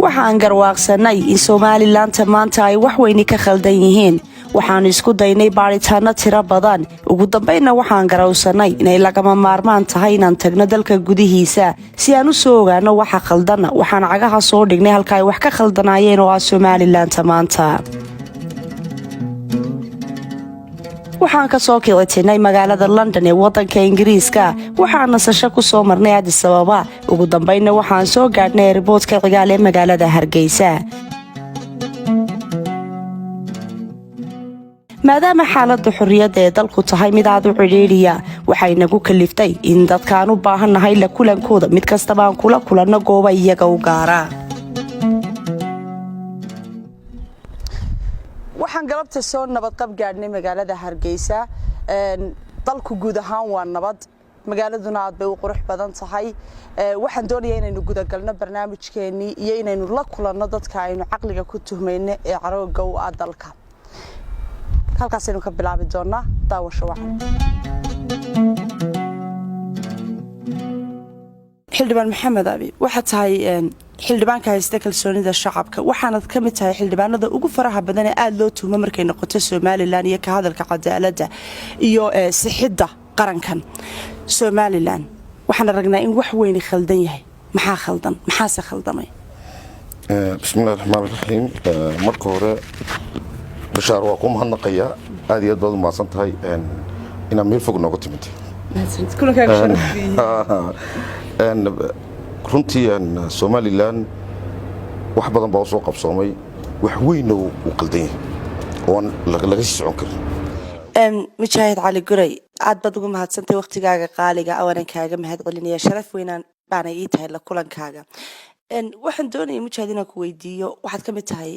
waxaan garwaaqsanay in Somaliland maanta ay wax weyn ka khaldan yihiin waxaan isku daynay baaritaano tiro badan ugu dambeynna waxaan garawsanay inay lagama maarmaan tahay inaan tagno dalka gudihiisa si aan u soo ogaano waxa khaldan waxaan cagaha soo dhignay halka ay wax ka khaldanaayeen oo Somaliland maanta waxaan ka soo kicinay magaalada London ee wadanka Ingiriiska waxaan nasasho ku soo marnay Addis Ababa ugu dambeynna waxaan soo gaadhnay airportka cigaal ee magaalada Hargeysa maadaama xaaladda xorriyadda ee dalku tahay mid aad u ciriiriya waxay nagu kaliftay in dadkaan u baahanahay la kulankooda mid kasta baan kula kulanno gooba iyaga u gaara waxaan galabta soo nabad qab gaadhnay magaalada Hargeysa dalku guud ahaan waa nabad magaaladuna aad bay u qurux badan tahay waxaan doonayaa inaynu guda galno barnaamijkeennii iyo inaynu la kulanno dadka aynu caqliga ku tuhmayno ee carooga u ah dalka halkaasaynu ka bilaabi doonaa daawasho wacan xildhibaan maxamed abi waxa tahay xildhibaanka haysta kalsoonida shacabka waxaanad ka mid tahay xildhibaanada ugu faraha badan ee aad loo tuhmo markay noqoto Somaliland iyo ka hadalka cadaaladda iyo sixidda qarankan Somaliland waxaan aragnaa in wax weyn khaldan yahay maxaa khaldan maxaase khaldamay bismillaahir rahmaanir rahiim marka hore bashaar waa ku mahadnaqaya aad iyo aad baad u mahadsan tahay ina meel fog nooga timid runtii Somaliland wax badan baa soo qabsoomay wax weyn oo qaldan yahay oo laga socon karin Mujaahid Cali Guray aad baad ugu mahadsantahay waqtigaaga qaaliga awanankaaga mahad celinaya sharaf weynaan baan ii tahay la kulankaaga waxaan doonayaa Mujaahid inaan ku weydiiyo waxaad ka mid tahay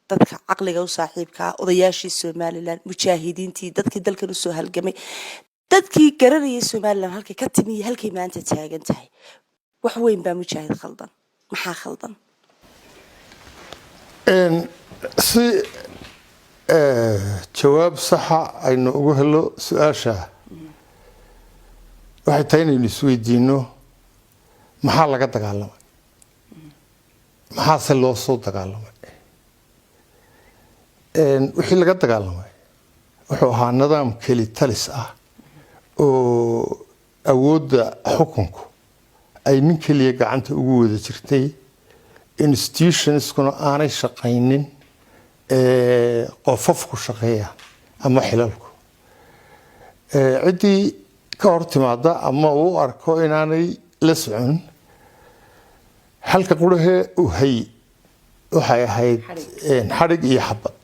dadka caqliga u saaxiibka odayaashii Somaliland mujaahidiintii dadkii dalkan u soo halgamay dadkii garanayay Somaliland halkay ka timi halkay maanta taagan tahay wax weyn baa Mujaahid khaldan maxaa khaldan si jawaab sax ah aynu ugu helo su'aasha waxay tahay inaynu isweydiino maxaa laga dagaalamay maxaa loo soo dagaalamay wixii laga dagaalamay wuxuu ahaa nidaam keli talis ah oo awoodda xukunku ay nin kaliya gacanta ugu wada jirtay institutionskuna aanay shaqaynin qofafku shaqeeya ama xilalku ciddii ka hor timaada ama uu arko inaanay la socon halka qurahee u hay waxay ahayd xadhig iyo xabad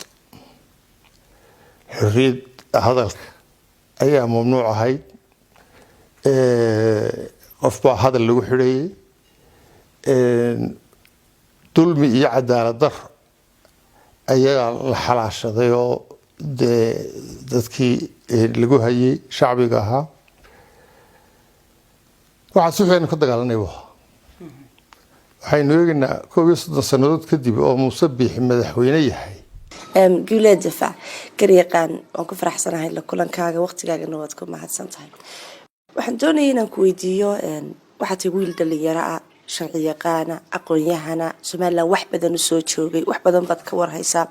xorriyad hadalka ayaa mamnuuc ahayd qof baa hadal lagu xidhayay dulmi iyo cadaalad dar ayaa la xalaashaday oo dadkii lagu hayay shacbiga ahaa waxaas waxaynu ka dagaalanay waxaynu eegaynaa 30 sannadood kadib oo Muuse Biixi madaxweyne yahay guuleed difaac garyaqaan oo ku faraxsanahay la kulankaaga waqtigaaga waad ku mahadsantahay waxaan doonayaa inaan ku weydiiyo waxa tahay wiil dhalinyaro ah sharci yaqaana aqoon-yahana Somaliland wax badan u soo joogay wax badan baad ka warhaysaa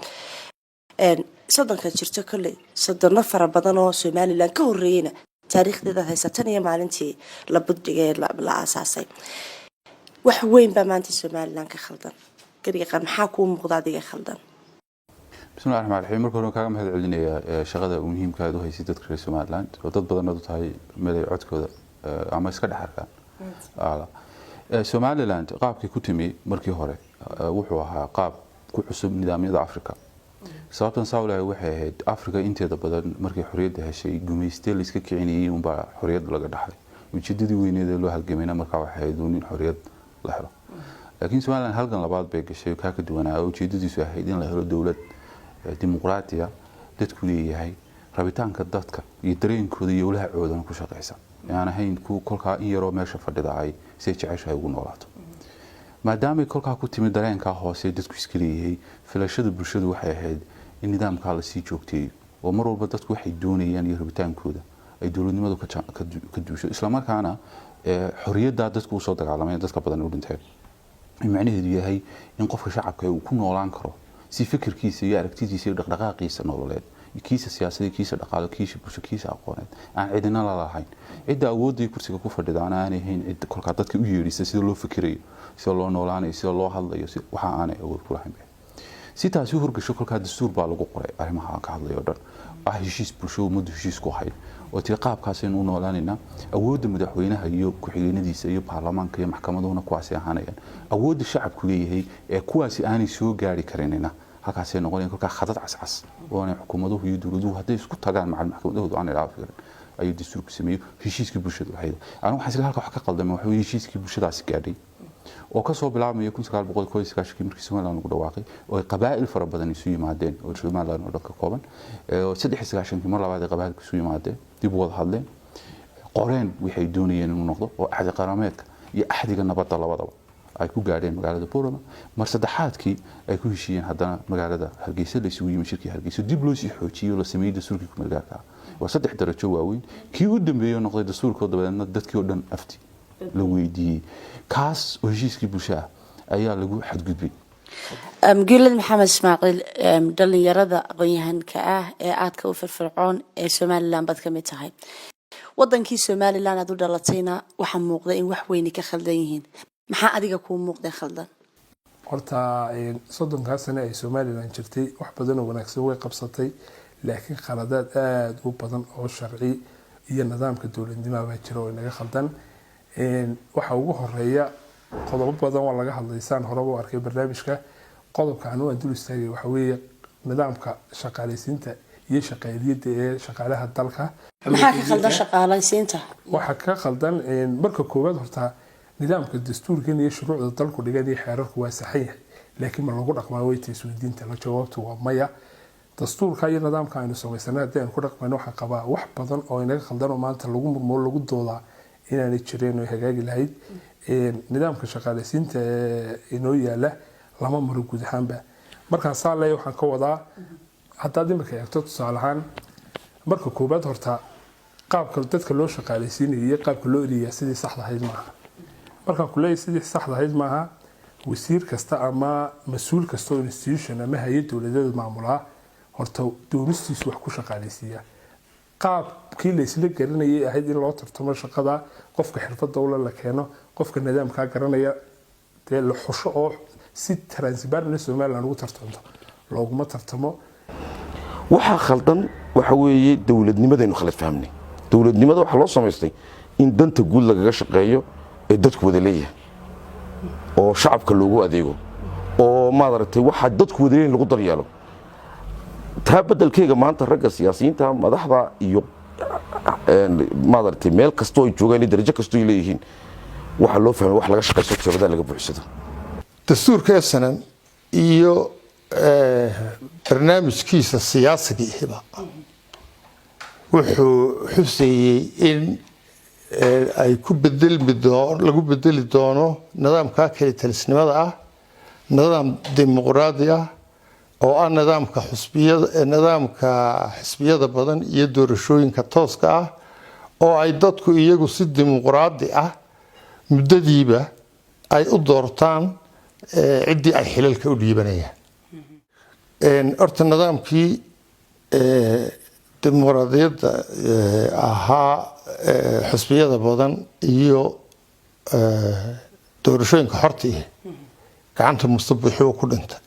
soddonka jirto kale soddon fara badan oo Somaliland ka horeeyna taariikhdeeda haysatan iyo maalintii la buddigay la aasaasay wax weyn baa maanta Somaliland ka khaldan garyaqaan maxaa ku muuqda adiga khaldan بسم الله الرحمن الرحيم marka hore kaaga mahad celinaya shaqada muhiimka ah oo haysid dadka Somaliland oo dad badan oo tahay meelay codkooda ama iska dhaxarka Somaliland qaabkii ku timi markii hore wuxuu ahaa qaab ku cusub nidaamyada Afrika sababtan Soomaaliya waxay ahayd Afrika inteeda badan markii xorriyadda heshay gumeystay la iska kicinayay un baa xorriyad laga dhaxlay ujeedadii weyneed ee loo halgamayna marka waxay ahayd in xorriyad la helo laakiin Somaliland halkan labaad bay gashay ka duwanaa ujeedadiisu ahayd in la helo dawlad dimuqraadiya dadku leeyahay rabitaanka dadka iyo dareenkooda iyo walaha coodan ku shaqeysan aan ahayn ku kolka in yaro meesha fadhida ay si jeceshay ugu noolaato maadaama kolka ku timid dareenka hoose dadku iska leeyahay filashada bulshadu waxay ahayd in nidaamka la sii joogtay oo mar walba dadku waxay doonayaan iyo rabitaankooda ay dawladnimadu ka duusho isla markaana xorriyadda dadku soo dagaalamay dadka badan u dhinteen macnaheedu yahay in qofka shacabka uu ku noolaan karo si fikirkiisa iyo aragtidiisa iyo dhaqdhaqaaqiisa nololeed kiisa siyaasadeed kiisa dhaqaale kiisa bulsho kiisa aqooneed aan cidina la lahayn cidda awoodda kursiga ku fadhida aan ahayn cid kolka dadka u yeedhisa sida loo fikirayo sida loo noolaanayo sida loo hadlayo waxa aanay awood ku lahayn si taasi horgasho kolka dastuur baa lagu qoray arrimaha ka hadlayo dhan heshiis bulsho ummaddu heshiis ku hay oo qaabkaas inuu noolaanayna awoodda madaxweynaha iyo ku-xigeenadiisa iyo baarlamaanka iyo maxkamaduhuna kuwaasi ahaanayaan awoodda shacabku leeyahay ee kuwaasi aanay soo gaari karinina halkaasay noqonayaan kolkaa khadad cascas oo aanay xukuumaduhu iyo dowladuhu hadday isku tagaan macal maxkamadahoodu aanay dhaafi karin ayuu dastuurku sameeyo heshiiskii bulshada waxayda anigu waxaan isla halka wax ka qaldamay waxa weeye heshiiskii bulshadaasi gaadhay oo ka soo bilaabmaya 1991 markii Soomaaliland lagu dhawaaqay oo qabaa'il fara badan isu yimaadeen oo Soomaaliland oo dhan ka kooban 93 mar labaad qabaa'il isu yimaadeen dib wada hadleen qoreen waxay doonayeen inuu noqdo oo axdi qarameedka iyo axdiga nabadda labadaba ay ku gaadheen magaalada Boorama mar saddexaadkii ay ku heshiiyeen haddana magaalada Hargeysa la isugu yimid shirkii Hargeysa dib loo sii xoojiyay la sameeyay dastuurkii ku magaalada waa saddex darajo waaweyn kii u dambeeyay noqday dastuurka dabadeedna dadkii oo dhan afti la weydiiyay kaas oo heshiiskii bulshada ayaa lagu xadgudbay guulad maxamed ismaaciil dhalinyarada aqoon-yahanka ah ee aadka u firfircoon ee Somaliland bad ka mid tahay wadankii Somaliland aad u dhalatayna waxa muuqda in wax weyn ka khaldan yihiin maxaa adiga ku muuqday khaldan horta 30 sano ay Somaliland jirtay wax badan oo wanaagsan way qabsatay laakiin khaladaad aad u badan oo sharci iyo nidaamka dawladnimada baa jira oo inaga khaldan waxa ugu horeeya qodobo badan oo laga hadlaysaan hore oo arkay barnaamijka qodobka aan u dul istaagay waxa weeye nidaamka shaqaaleysiinta iyo shaqaaliyada ee shaqaalaha dalka maxaa ka khaldan shaqaaleysiinta waxa ka khaldan marka koowaad horta nidaamka dastuurka iyo shuruucda dalku dhigan iyo xeerarku waa saxiix laakiin ma lagu dhaqmaa way tiisweydiinta la jawaabtu waa maya dastuurka iyo nidaamka aynu samaysanay hadaan ku dhaqmayno waxa qabaa wax badan oo inaga khaldan oo maanta lagu murmo lagu doodaa inaanay jireen oo hagaagi lahayd nidaamka shaqaaleysiinta inoo yaala lama maro guud ahaanba marka saalay waxaan ka wadaa hadaa dimarka eegto tusaale ahaan marka koobaad horta qaabka dadka loo shaqaaleysiinayo iyo qaabka loo eriyaa sidii saxda ahayd maaha marka kulay sidii saxda ahayd maaha wasiir kasta ama mas'uul kasta oo institution ama hay'ad dawladeed maamulaa horta doonistiisu wax ku shaqaaleysiiya qaabkii la isla garanayay ahayd in loo tartamo shaqada qofka xirfadda la keeno qofka nidaamka garanaya ee la xusho oo si transparent Somaliland ugu tartanto looguma tartamo waxa khaldan waxa weeye dawladnimadaynu khalad fahmnay dawladnimada waxa loo sameystay in danta guud lagaga shaqeeyo ee dadku wada leeyahay oo shacabka loogu adeego oo maaragtay waxa dadku wada leeyahay lagu daryeelo taa beddelkeega maanta ragga siyaasiyiinta madaxda iyo maaragtay meel kasto ay joogaan darajo kasto ay leeyihiin waxa loo fahmay wax laga shaqeysto jabada laga buuxsado dastuurka sanan iyo barnaamijkiisa siyaasiga hiba wuxuu xuseeyay in ay ku lagu bedeli doono nidaamka kale talisnimada ah nidaam dimuqraadi ah oo ah nidaamka xisbiyada badan iyo doorashooyinka tooska ah oo ay dadku iyagu si dimuqraadi ah muddadiiba ay u doortaan ciddii ay xilalka u dhiibanayaan horta nidaamkii dimuqraadiyadda ahaa xisbiyada badan iyo doorashooyinka xorta ah gacanta mustabiixuu ku dhintay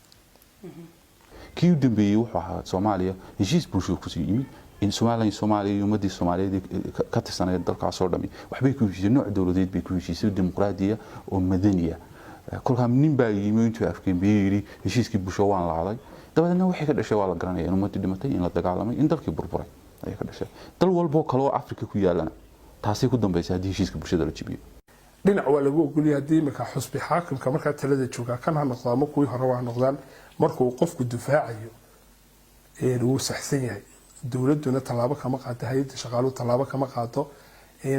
kii u dambeeyay wuxuu ahaa Soomaaliya heshiis bulsho ku soo yimid in Soomaaliya iyo ummadii Soomaaliyeed ka tirsanay dalkaas oo dhami waxbay ku heshiisay nooc dawladeed bay ku heshiisay dimuqraadiya oo madaniya kolka nin baa yimid intuu afkeen beeri heshiiskii bulsho waan laaday dabadeedna wixii ka dhashay waa la garanaya in ummadii dhimatay in la dagaalamay in dalkii burburay ayaa ka dhashay dal walba kale oo Afrika ku yaalana taasay ku dambeysay hadii heshiiska bulshada la jibiyo dhinac waa lagu ogolyahay hadii marka xusbi xaakimka marka talada jooga kan ha noqdo ama kuwii hore waa noqdaan markuu qofku difaacayo uu saxsan yahay dawladuna talaabo kama qaato hay'adda shaqaaluhu talaabo kama qaato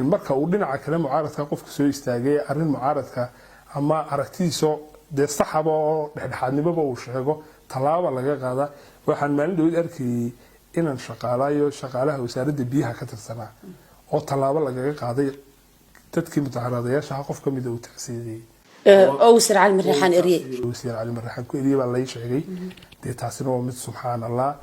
marka uu dhinaca kale mucaaradka qofku soo istaagay arin mucaaradka ama aragtiiso de saxaba oo dhexdhexaadnimaba uu sheego talaabo laga qaada waxaan maalin dhow arkay inaan shaqaalaha wasaaradda biyaha ka tirsanaa oo talaabo lagaga qaaday dadkii mutaharadayaasha qof kamid uu tacsiiyay أو سر علم الريحان إريه أو سر علم الريحان كو إريه بالله يشعري دي تاسين ومد سبحان الله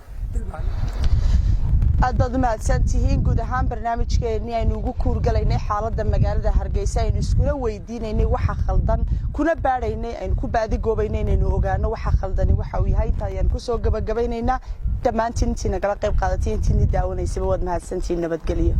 aad baad u mahadsantihiin guud ahaan barnaamijkeennii aynu ugu kuurgalaynay xaaladda magaalada Hargeysa aynu iskula weydiinaynay waxa khaldan kuna baadhaynay aynu ku baadigoobaynay inaynu ogaano waxa khaldani waxa uu yahay taayaan ku soo gabagabaynaynaa dhammaantiin intii nagala qayb qaadatay intii daawanaysa waad mahadsantihiin nabadgelyo